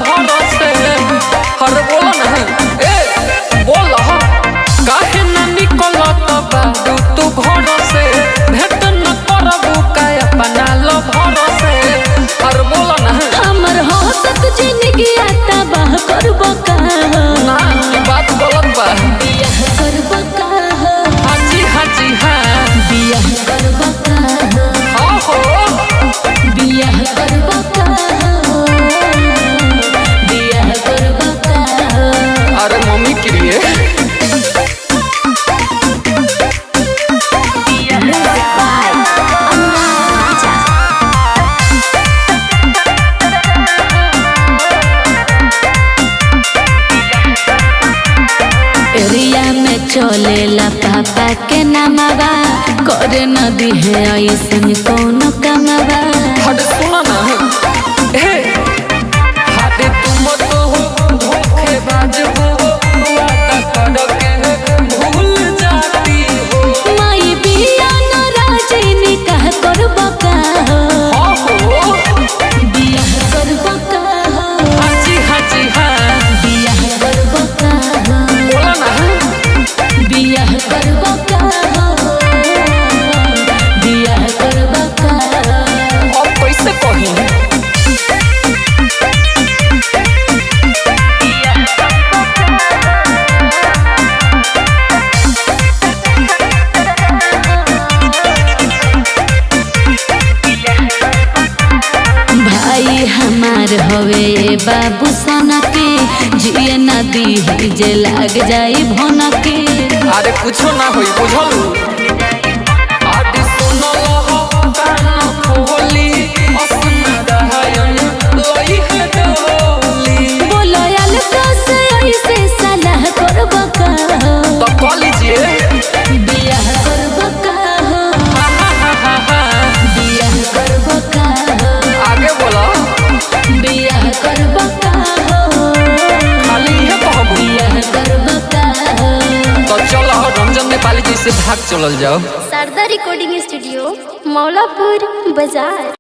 भरोसे। हर बोला ना ए बोला काहे ना निकलत बारू तू घर से भेट न करबू का अपना लो भरोसे। हर बोला ना हमर हसत जिंदगी आता बाह करबो का ना की बात गलत बा। बियाह करबो का हाजी हाजी हाँ बियाह करबो का हाँ हो बियाह करबो का बियाह करबो का। अरे मम्मी के लिए एरिया में चलेला पापा के नामवा करे न दिहे ऐसन कौनो कमवा। हट सुना ना हे हाथे तुम तो हो धोखेबाज हो वादा करके भूल जाती हो। माई बिया न राजी निकाह करबो का हाँ हो बियाह करबो का हाजी हाजी हाँ बियाह करबो का बोला ना बियाह करबो का बियाह करबो का। अब कैसे कही भाई हमार हवे बाबू सोना के जिए नदी जे लाग जाई भोना के। अरे कुछो ना होई बुझलू आज सुनल हो कान खोली असना दहयन लई है डोली। बोलो याल से ऐसे सलाह करबो का तो कह लीजिए बियाह करबो का हा हा हा हा हा बियाह करबो का आगे बोला बियाह करबो का खाली है कहबू बियाह करबो का। तो चलो रंजन नेपाली जी से भाग चलल जाओ। शारदा रिकॉर्डिंग स्टूडियो मौलापुर बाजार।